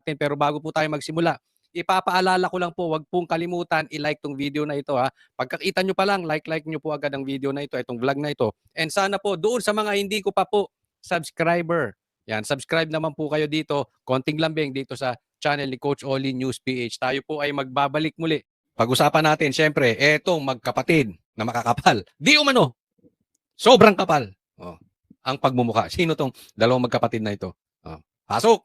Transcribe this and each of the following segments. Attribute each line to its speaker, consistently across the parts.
Speaker 1: natin. Pero bago po tayo magsimula, ipapaalala ko lang po, wag pong kalimutan i-like tong video na ito ha. Pagkakita nyo pa lang, like nyo po agad ang video na ito, itong vlog na ito. And sana po, doon sa mga hindi ko pa po subscriber, yan, subscribe naman po kayo dito, konting lambing dito sa channel ni Coach Oli News PH. Tayo po ay magbabalik muli. Pag-usapan natin, syempre, etong magkapatid na makakapal. Di umano, sobrang kapal. Oh, ang pagmumukha. Sino tong dalawang magkapatid na ito? Oh, pasok!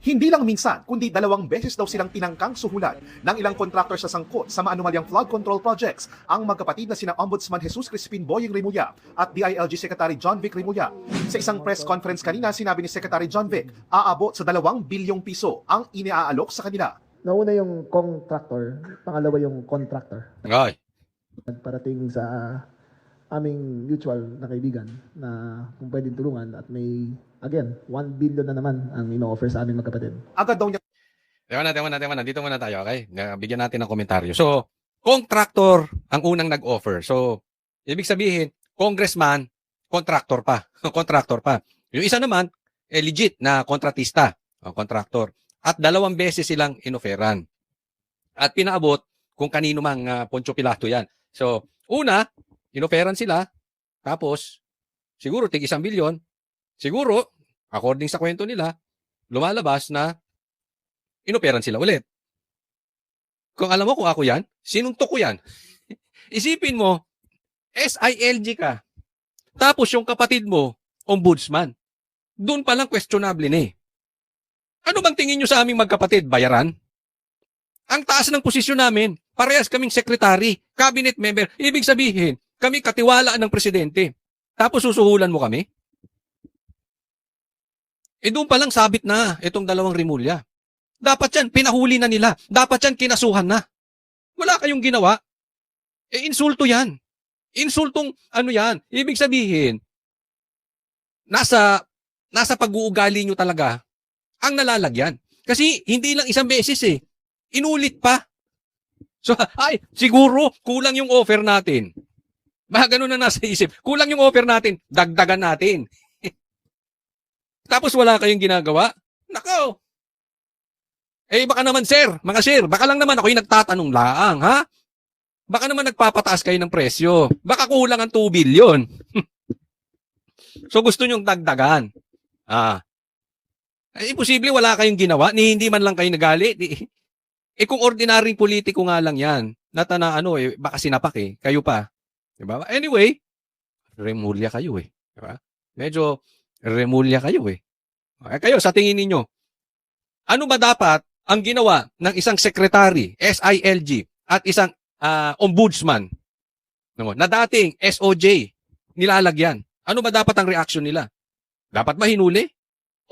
Speaker 2: Hindi lang minsan, kundi 2 beses daw silang tinangkang suhulan ng ilang kontraktor sa sangkot sa maanumalyang flood control projects ang magkapatid na sina Ombudsman Jesus Crispin Boying Remulla at DILG Secretary John Vic Remulla. Sa isang press conference kanina, sinabi ni Secretary John Vic, aabot sa 2 bilyong piso ang iniaalok sa kanila.
Speaker 3: Nauna yung contractor, pangalawa yung contractor.
Speaker 1: Ay.
Speaker 3: Nagparating sa aming mutual na kaibigan na kung pwedeng tulungan at may, again, 1 billion na naman ang ino-offer sa aming magkapatid.
Speaker 2: Agad daw niya
Speaker 1: Teman na. Dito muna tayo, okay? Bigyan natin ng komentaryo. So, contractor ang unang nag-offer. So, ibig sabihin, congressman, contractor pa. Contractor pa. Yung isa naman, legit na kontratista, contractor. At 2 beses silang inoferan. At pinaabot kung kanino mang Poncio Pilato yan. So, una, inoferan sila. Tapos, siguro tig 1 bilyon. Siguro, according sa kwento nila, lumalabas na inoperan sila ulit. Kung alam mo kung ako yan, sinuntok ko yan. Isipin mo, SILG ka. Tapos yung kapatid mo, ombudsman. Doon palang questionable na eh. Ano bang tingin nyo sa aming magkapatid? Bayaran? Ang taas ng posisyon namin, parehas kaming secretary, cabinet member. Ibig sabihin, kami katiwalaan ng presidente. Tapos susuhulan mo kami? Doon palang sabit na itong 2 Remulla. Dapat yan, pinahuli na nila. Dapat yan, kinasuhan na. Wala kayong ginawa. Insulto yan. Insultong ano yan. Ibig sabihin, nasa pag-uugali nyo talaga ang nalalagyan. Kasi hindi lang 1 beses eh. Inulit pa. So, siguro, kulang yung offer natin. Baka ganun na nasa isip. Kulang yung offer natin. Dagdagan natin. Tapos wala kayong ginagawa. Nakaw. Baka naman mga sir, baka lang naman ako yung nagtatanong laang, ha? Baka naman nagpapataas kayo ng presyo. Baka kulang ang 2 billion. So gusto nyong dagdagan. Imposible wala kayong ginawa, ni hindi man lang kayo nagalit. Kung ordinaryong politiko nga lang yan, baka sinapak eh, kayo pa. Diba? Anyway, Remulla kayo eh. Diba? Medyo Remulla kayo eh. Kayo, sa tingin ninyo, ano ba dapat ang ginawa ng isang secretary, SILG, at isang ombudsman, na dating SOJ, nilalagyan? Ano ba dapat ang reaction nila? Dapat ba hinuli?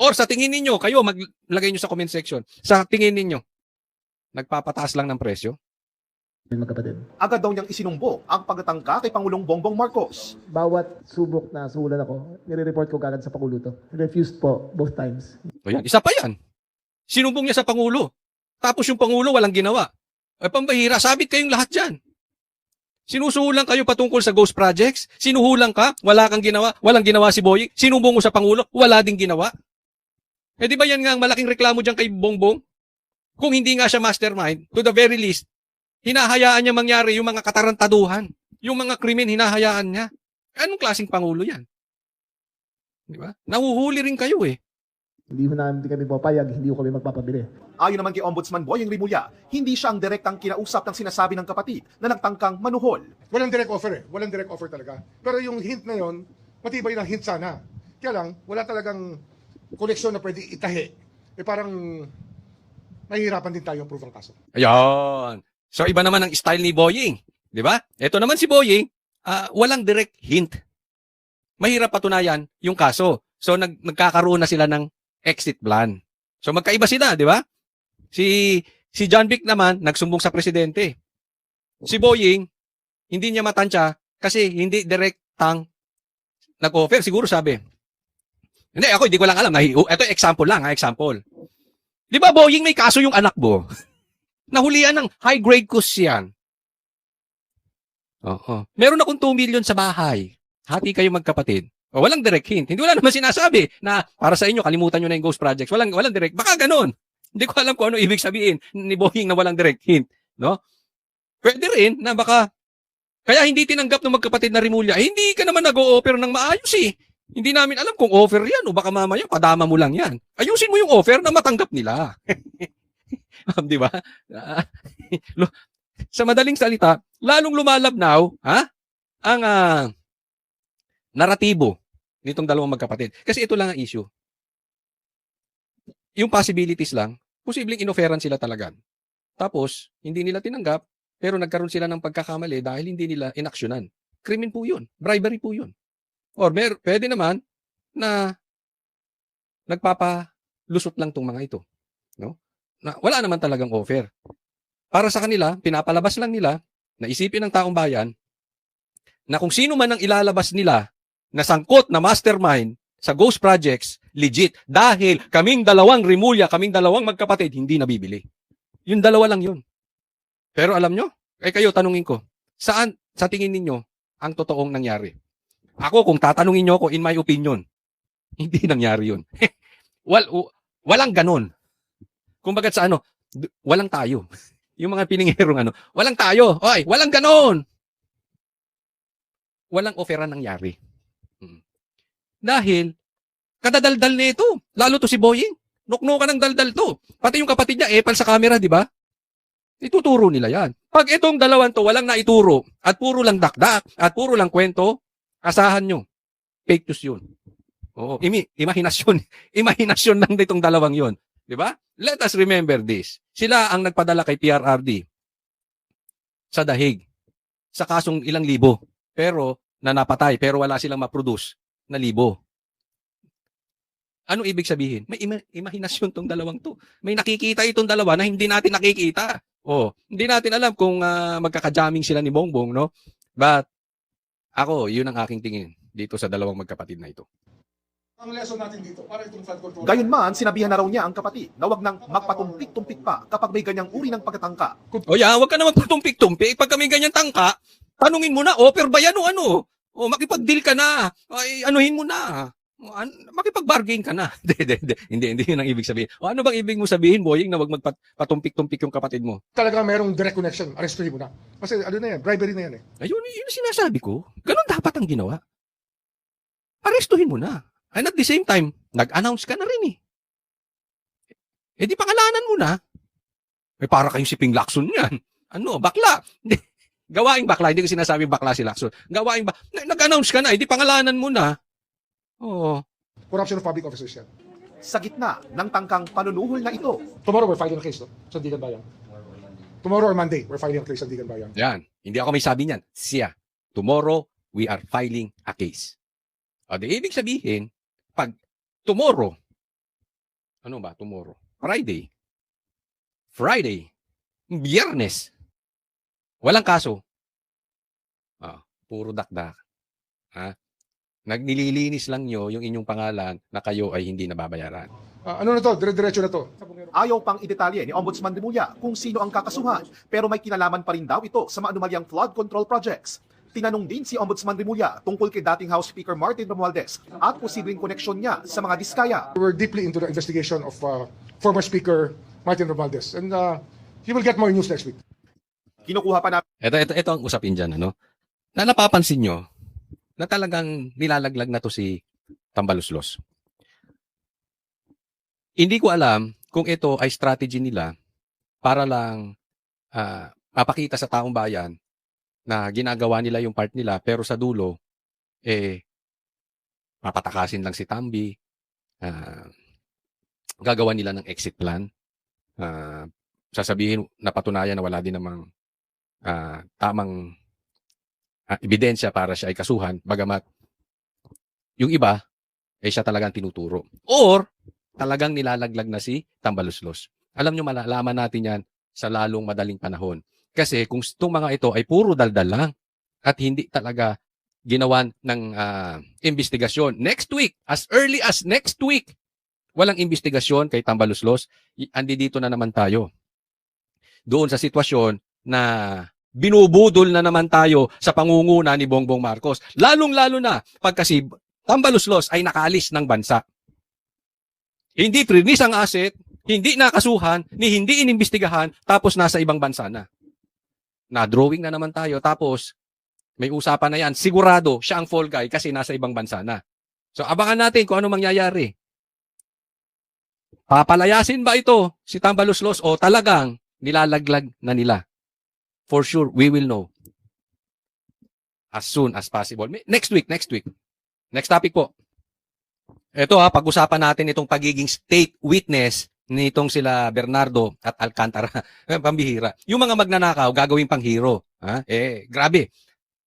Speaker 1: Or sa tingin ninyo, kayo, maglagay nyo sa comment section, sa tingin ninyo, nagpapataas lang ng presyo?
Speaker 3: Magkapatid.
Speaker 2: agad daw niyang isinumbong ang pagtatangka kay Pangulong Bongbong Marcos.
Speaker 3: Bawat subok na suhulan ako, nire-report ko kagad sa Pangulo to. Refused po, both times.
Speaker 1: O yan, isa pa yan. Sinumbong niya sa Pangulo. Tapos yung Pangulo walang ginawa. Pambahira, sabit kayong lahat dyan. Sinusuhulan kayo patungkol sa ghost projects. Sinuhulan ka, wala kang ginawa. Walang ginawa si Boying. Sinumbong mo sa Pangulo, wala ding ginawa. Di ba yan nga ang malaking reklamo dyan kay Bongbong? Kung hindi nga siya mastermind, to the very least, hinahayaan niya mangyari yung mga katarantaduhan. Yung mga krimen, hinahayaan niya. Anong klaseng Pangulo yan? Di ba? Nahuhuli rin kayo eh.
Speaker 3: Hindi kami papayag, hindi ko kami magpapabili.
Speaker 2: Ayon naman kay Ombudsman Boying Remulla, hindi siya ang direktang kinausap ng sinasabi ng kapatid na nagtangkang manuhol.
Speaker 4: Walang direct offer eh. Walang direct offer talaga. Pero yung hint na yon, matibay na hint sana. Kaya lang, wala talagang koleksyon na pwede itahi. Parang nahihirapan din tayo prove ang kaso.
Speaker 1: Ayun. So iba naman ang style ni Boying. Di ba? Ito naman si Boying, walang direct hint. Mahirap patunayan yung kaso. So nagkakaroon na sila ng exit plan. So magkaiba sila, di ba? Si John Vic naman nagsumbong sa presidente. Si Boying hindi niya matansya kasi hindi direktang nag-offer. Siguro sabi. Hindi, ako hindi ko lang alam. Ito example lang, example. Di ba Boying may kaso yung anak mo? Nahulian ng high-grade cost yan. Oo. Meron akong 2 million sa bahay. Hati kayo magkapatid. O, walang direct hint. Hindi wala naman sinasabi na para sa inyo, kalimutan nyo na yung ghost projects. Walang direct. Baka ganun. Hindi ko alam kung ano ibig sabihin ni Boying na walang direct hint, no? Pwede rin na baka kaya hindi tinanggap ng magkapatid na Rimulya. Eh, hindi ka naman nag-o-offer ng maayos eh. Hindi namin alam kung offer yan o baka mamaya padama mo lang yan. Ayusin mo yung offer na matanggap nila. Di ba? Sa madaling salita, lalong lumalabnaw ang naratibo nitong dalawang magkapatid. Kasi ito lang ang issue. Yung possibilities lang, posibleng inoferan sila talaga. Tapos, hindi nila tinanggap, pero nagkaroon sila ng pagkakamali dahil hindi nila inaksyonan. Krimen po yun. Bribery po yun. Or pwede naman na nagpapalusot lang tong mga ito. No? Na wala naman talagang offer. Para sa kanila, pinapalabas lang nila na isipin ng taong bayan na kung sino man ang ilalabas nila na sangkot na mastermind sa ghost projects, legit. Dahil kaming dalawang Rimulya, kaming dalawang magkapatid, hindi nabibili. Yung dalawa lang yun. Pero alam nyo, kayo, tanungin ko, saan sa tingin ninyo ang totoong nangyari? Ako, kung tatanungin nyo ako, in my opinion, hindi nangyari yun. Walang ganon. Kung bagat sa walang tayo. Yung mga piningerong walang tayo. Oy, walang ganon. Walang offeran nangyari. Dahil, kadadaldal nito. Lalo to si Boying. Nuknukan ng daldal to. Pati yung kapatid niya, epal sa camera, di ba? Ituturo nila yan. Pag itong dalawan to, walang naituro, at puro lang dakdak, at puro lang kwento, asahan nyo. Fake news yun. Oo, imahinasyon. Imahinasyon lang ditong dalawang yun. Di ba? Let us remember this. Sila ang nagpadala kay PRRD sa dahig. Sa kasong ilang libo. Pero, na napatay. Pero wala silang ma-produce na libo. Ano ibig sabihin? May imahinasyon tong dalawang to. May nakikita itong dalawa na hindi natin nakikita. Hindi natin alam kung magkaka-jamming sila ni Bongbong, no? But, ako, yun ang aking tingin dito sa dalawang magkapatid na ito.
Speaker 4: Ang lesson natin dito, para itong flood control.
Speaker 2: Gayunman, sinabihan na raw niya ang kapatid na wag nang magpatumpik-tumpik pa kapag may ganyang uri ng pagkatangka.
Speaker 1: Wag ka na magpatumpik-tumpik. Pag kami ganyan tangka, tanungin mo na, offer ba yan o ano? Makipag-deal ka na. Ay, anuhin mo na. Makipag-bargain ka na. Hindi yun ang ibig sabihin. Ano bang ibig mo sabihin, Boying, na wag magpatumpik-tumpik yung kapatid mo?
Speaker 4: Talaga merong direct connection, arrestuhin mo na. Kasi na yan, bribery na yan eh.
Speaker 1: Ayun, yun ang sinasabi ko. Ganon dapat ang ginawa. Arestuhin mo na. And at the same time, nag-announce ka na rin eh. Di pangalanan mo na. Para kayong si Ping Lacson yan. Bakla. Gawaing bakla. Hindi ko sinasabing bakla si Lacson. Gawaing nag-announce ka na. Di pangalanan mo na.
Speaker 4: Corruption of public officers yan.
Speaker 2: Sa gitna ng tangkang panunuhol na ito,
Speaker 4: Tomorrow we're filing a case, no? Sa Sandigan Bayan. Tomorrow or Monday, we're filing a case sa Sandigan Bayan.
Speaker 1: Yan. Hindi ako may sabi niyan. Siya. Tomorrow, we are filing a case. Di ibig sabihin, pag tomorrow, tomorrow? Friday, Biyernes, walang kaso. Puro dakdak. Nagnililinis lang nyo yung inyong pangalan na kayo ay hindi nababayaran.
Speaker 4: Ano na to? Dire-diretso na to.
Speaker 2: ayaw pang idetalye ni Ombudsman Rimulya kung sino ang kakasuhan, pero may kinalaman pa rin daw ito sa maanumalyang flood control projects. Tinanong din si Ombudsman Rimulya tungkol kay dating House Speaker Martin Romualdez at posibleng koneksyon niya sa mga diskaya.
Speaker 4: We're deeply into the investigation of former Speaker Martin Romualdez, and you will get more news next week.
Speaker 2: Kinukuha pa namin
Speaker 1: Ito ang usapin dyan, na napapansin nyo na talagang nilalaglag na to si Tambaluslos. Hindi ko alam kung ito ay strategy nila para lang mapakita sa taong bayan na ginagawa nila yung part nila, pero sa dulo, mapatakasin lang si Tambi, gagawa nila ng exit plan, sasabihin, napatunayan na wala din namang tamang ebidensya para siya ay kasuhan, bagamat yung iba, siya talagang tinuturo. Or, talagang nilalaglag na si Tambaluslos. Alam nyo, malalaman natin yan sa lalong madaling panahon. Kasi kung itong mga ito ay puro daldal lang at hindi talaga ginawan ng investigasyon. Next week, as early as next week, walang investigasyon kay Tambaluslos, andi dito na naman tayo. Doon sa sitwasyon na binubudol na naman tayo sa pangunguna ni Bongbong Marcos. Lalong-lalo na pag kasi Tambaluslos ay nakaalis ng bansa. Hindi frinis ang asset, hindi nakasuhan, ni hindi inimbestigahan, tapos nasa ibang bansa na. Na-drawing na naman tayo, tapos may usapan na yan. Sigurado, siya ang fall guy kasi nasa ibang bansa na. So, abangan natin kung ano mangyayari. Papalayasin ba ito si Tambaluslos o talagang nilalaglag na nila? For sure, we will know as soon as possible. Next week. Next topic po. Ito pag-usapan natin itong pagiging state witness nitong sila Bernardo at Alcantara. Pambihira. Yung mga magnanakaw, gagawing panghero. Grabe.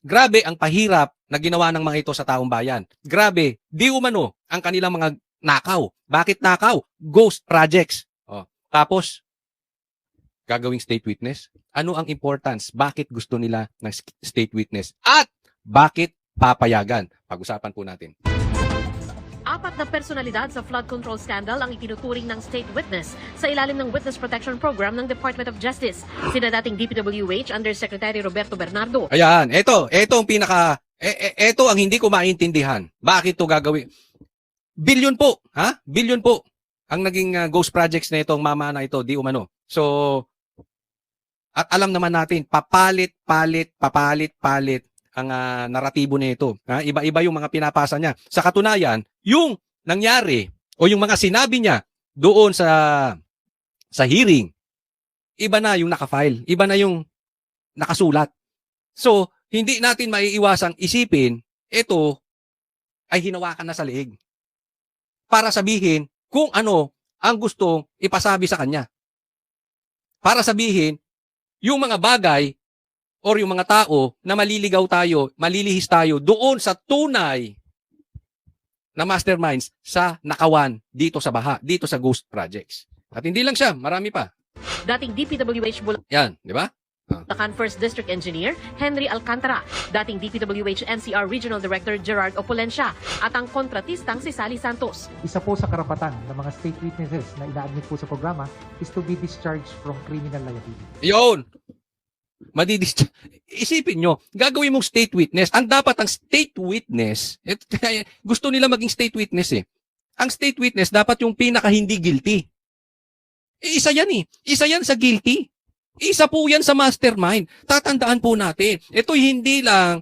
Speaker 1: Grabe ang pahirap na ginawa ng mga ito sa taong bayan. Grabe, di umano ang kanilang mga nakaw. Bakit nakaw? Ghost projects. Tapos, gagawing state witness. Ano ang importance? Bakit gusto nila ng state witness? At bakit papayagan? Pag-usapan po natin.
Speaker 5: 4 na personalidad sa flood control scandal ang itinuturing ng state witness sa ilalim ng Witness Protection Program ng Department of Justice. Sina dating DPWH Undersecretary Roberto Bernardo.
Speaker 1: Ayan, ito ang pinaka, ito ang hindi ko maintindihan. Bakit to gagawin? Billion po, Billion po ang naging ghost projects na itong mama na ito, di umano. So, at alam naman natin, papalit ang naratibo nito. Iba-iba yung mga pinapasa niya. Sa katunayan, yung nangyari o yung mga sinabi niya doon sa hearing, iba na yung nakafile, iba na yung nakasulat. So, hindi natin maiiwasang isipin, ito ay hinawakan na sa leeg. Para sabihin kung ano ang gustong ipasabi sa kanya. Para sabihin, yung mga bagay or yung mga tao na maliligaw tayo, malilihis tayo doon sa tunay na masterminds sa nakawan dito sa baha, dito sa ghost projects. At hindi lang siya, marami pa.
Speaker 5: Dating DPWH
Speaker 1: Yan, di ba?
Speaker 5: Bulacan 1st District Engineer Henry Alcantara, dating DPWH NCR Regional Director Gerard Opulencia, at ang kontratistang si Sally Santos.
Speaker 6: Isa po sa karapatan ng mga state witnesses na ina-admit po sa programa is to be discharged from criminal liability.
Speaker 1: Yun! Isipin nyo, gagawin mong state witness. Ang dapat ang state witness, gusto nila maging state witness eh. Ang state witness dapat yung pinaka hindi guilty. Isa yan eh. Isa yan sa guilty. Isa po yan sa mastermind. Tatandaan po natin. Ito hindi lang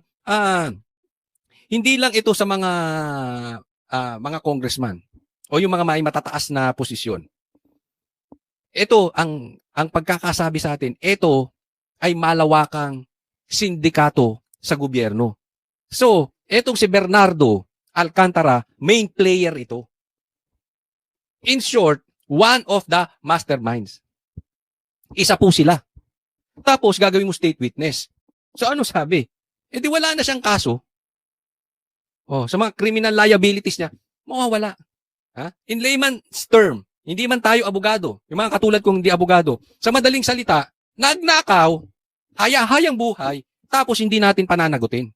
Speaker 1: ito sa mga congressman o yung mga may matataas na posisyon. Ito ang pagkakasabi sa atin, ito ay malawakang sindikato sa gobyerno. So, etong si Bernardo Alcantara, main player ito. In short, one of the masterminds. Isa po sila. Tapos, gagawin mo state witness. So, ano sabi? Di wala na siyang kaso. Sa mga criminal liabilities niya, mawawala. In layman's term, hindi man tayo abogado. Yung mga katulad kong hindi abogado. Sa madaling salita, nagnakaw, haya-hayang buhay, tapos hindi natin pananagutin.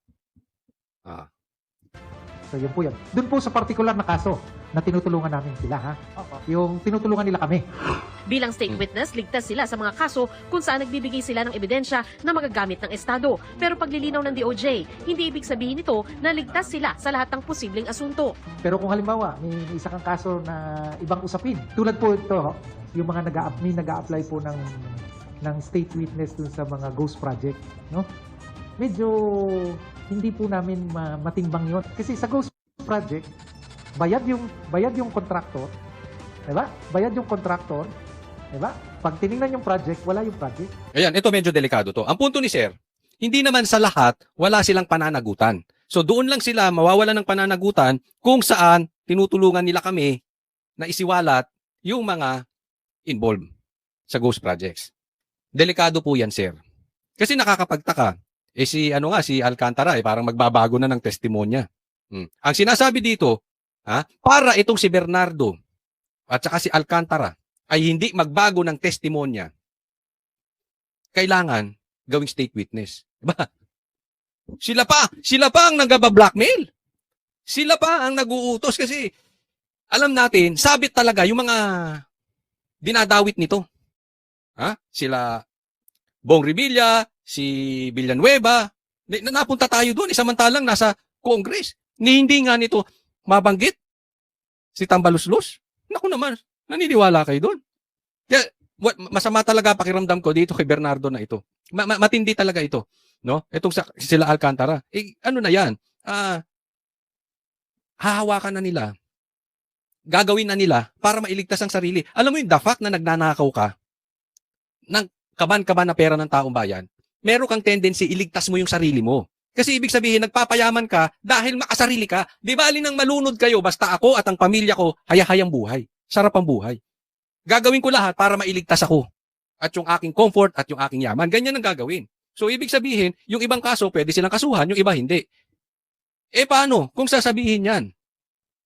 Speaker 6: So yun po yan. Doon po sa particular na kaso na tinutulungan namin sila, ha? Yung tinutulungan nila kami.
Speaker 5: Bilang state witness, ligtas sila sa mga kaso kung saan nagbibigay sila ng ebidensya na magagamit ng Estado. Pero paglilinaw ng DOJ, hindi ibig sabihin ito na ligtas sila sa lahat ng posibleng asunto.
Speaker 6: Pero kung halimbawa, may isa kang kaso na ibang usapin, tulad po ito, yung mga nag-a-apply po ng state witness dun sa mga ghost project, no? Medyo hindi po namin matimbang yon. Kasi sa ghost project, bayad yung contractor, 'di ba? Bayad yung contractor, 'di ba? Pag tiningnan yung project, wala yung project.
Speaker 1: Ayan, ito medyo delikado to. Ang punto ni Sir, hindi naman sa lahat wala silang pananagutan. So doon lang sila mawawalan ng pananagutan kung saan tinutulungan nila kami na isiwalat yung mga involved sa ghost projects. Delikado po yan, Sir. Kasi nakakapagtaka. Si Alcantara, parang magbabago na ng testimonya. Ang sinasabi dito, para itong si Bernardo at saka si Alcantara ay hindi magbago ng testimonya, kailangan gawing state witness. Diba? Sila pa ang nagba-blackmail. Sila pa ang nag-uutos kasi alam natin, sabit talaga yung mga dinadawit nito. Sila Bong Revilla, si Villanueva, napunta tayo doon, samantalang nasa Congress. Hindi nga nito mabanggit si Tambaluslos. Naku naman, naniniwala kayo doon. Kaya, masama talaga pakiramdam ko dito kay Bernardo na ito. Matindi talaga ito. No? Itong sila Alcantara. Ano na yan? Hahawakan na nila. Gagawin na nila para mailigtas ang sarili. Alam mo yung the fact na nagnanakaw ka ng kaban-kaban na pera ng taong bayan, meron kang tendency iligtas mo yung sarili mo. Kasi ibig sabihin, nagpapayaman ka dahil makasarili ka. Di ba alin ang malunod kayo basta ako at ang pamilya ko hayahayang buhay. Sarap ang buhay. Gagawin ko lahat para mailigtas ako. At yung aking comfort at yung aking yaman. Ganyan ang gagawin. So ibig sabihin, yung ibang kaso pwede silang kasuhan, yung iba hindi. Paano kung sasabihin yan?